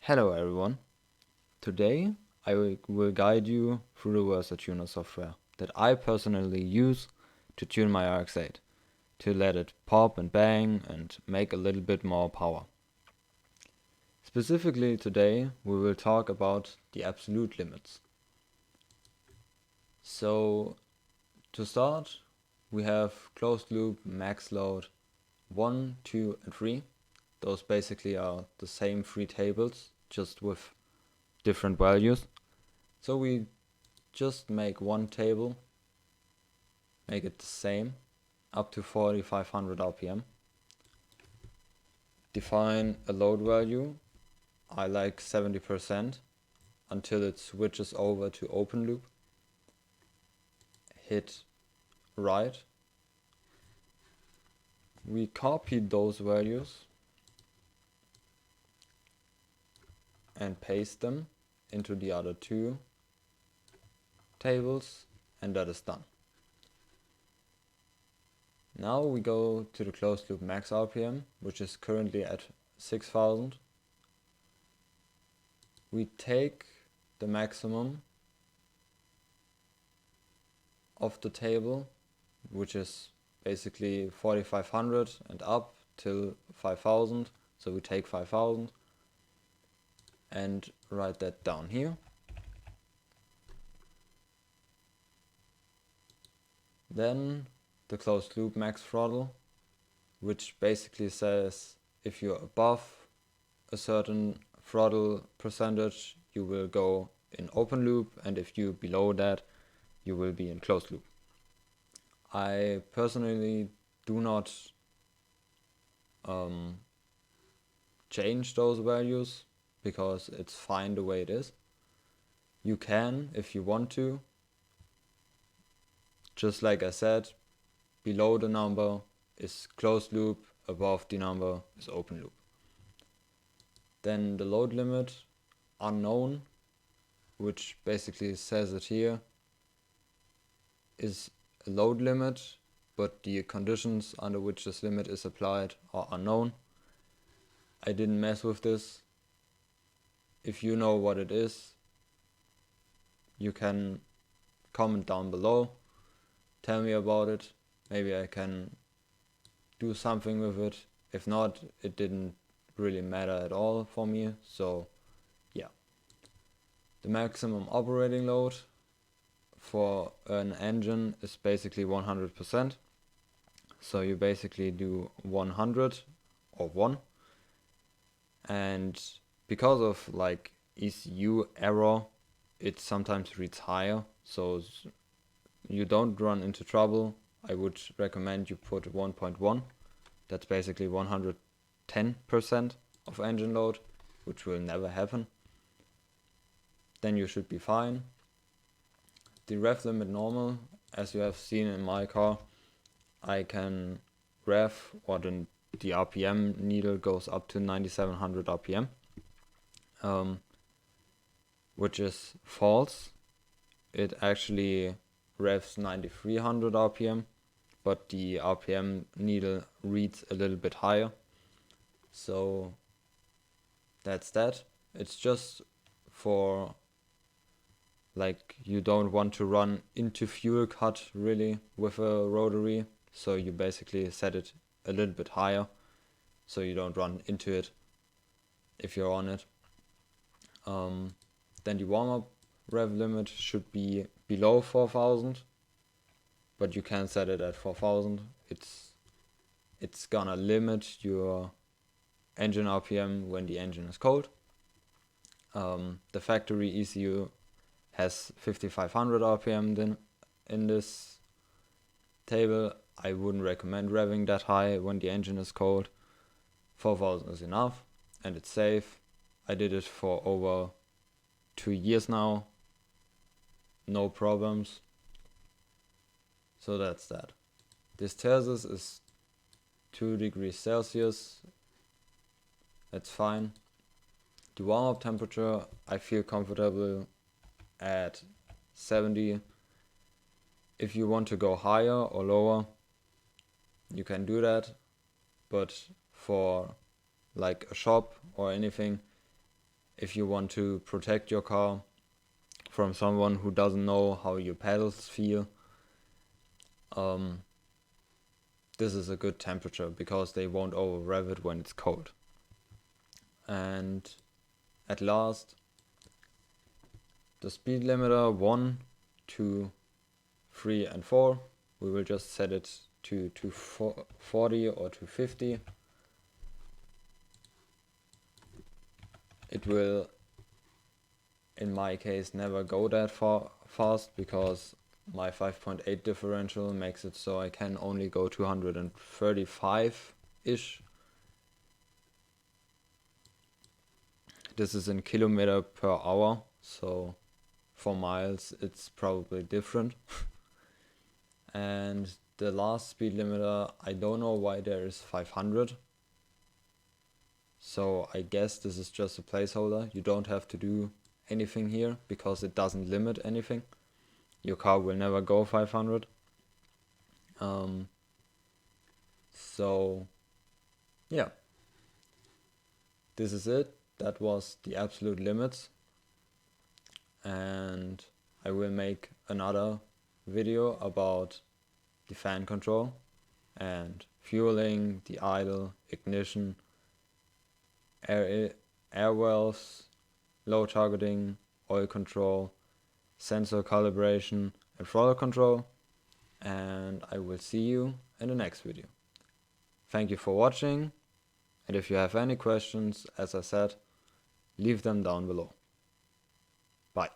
Hello everyone. Today I will guide you through the VersaTuner software that I personally use to tune my RX-8 to let it pop and bang and make a little bit more power. Specifically today we will talk about the absolute limits. So to start we have closed loop, max load 1, 2 and 3. Those basically are the same three tables, just with different values. So we just make one table, make it the same, up to 4500 RPM. Define a load value, I like 70%, until it switches over to open loop. Hit write. We copy those values and paste them into the other two tables, and that is done. Now we go to the closed loop max RPM, which is currently at 6000. We take the maximum of the table, which is basically 4500 and up till 5000. So we take 5000 and write that down here. Then the closed loop max throttle, which basically says if you're above a certain throttle percentage, you will go in open loop, and if you're below that, you will be in closed loop. I personally do not change those values because it's fine the way it is. You can if you want to. Just like I said, below the number is closed loop, above the number is open loop. Then the load limit, unknown, which basically says it here, is a load limit, but the conditions under which this limit is applied are unknown. I didn't mess with this. If you know what it is, you can comment down below, tell me about it. Maybe I can do something with it. If not, it didn't really matter at all for me. So yeah. The maximum operating load for an engine is basically 100%. So you basically do 100 or 1. And because of like ECU error, it sometimes reads higher. So you don't run into trouble. I would recommend you put 1.1. That's basically 110% of engine load, which will never happen. Then you should be fine. The rev limit normal, as you have seen in my car, I can rev, or the RPM needle goes up to 9700 RPM, which is false. It actually revs 9300 RPM, but the RPM needle reads a little bit higher. So that's that. It's just for like you don't want to run into fuel cut really with a rotary, so you basically set it a little bit higher so you don't run into it if you're on it. Then the warm-up rev limit should be below 4000, but you can set it at 4000. It's gonna limit your engine RPM when the engine is cold. The factory ECU has 5500 RPM then in this table. I wouldn't recommend revving that high when the engine is cold. 4000 is enough and it's safe. I did it for over 2 years now, no problems. So that's that. This Celsius is 2 degrees Celsius. That's fine. The warm-up temperature, I feel comfortable at 70. If you want to go higher or lower, you can do that, but for like a shop or anything, if you want to protect your car from someone who doesn't know how your pedals feel, this is a good temperature because they won't over rev it when it's cold. And at last, the speed limiter 1, 2, 3 and 4, we will just set it to 240 or 250. It will, in my case, never go that fast because my 5.8 differential makes it so I can only go 235-ish. This is in kilometer per hour, so for miles it's probably different. And the last speed limiter, I don't know why there is 500. So I guess this is just a placeholder. You don't have to do anything here because it doesn't limit anything. Your car will never go 500. So yeah, this is it. That was the absolute limits. And I will make another video about the fan control and fueling, the idle, ignition, air valves, low targeting, oil control, sensor calibration and throttle control. And I will see you in the next video. Thank you for watching, and if you have any questions, as I said, leave them down below. Bye.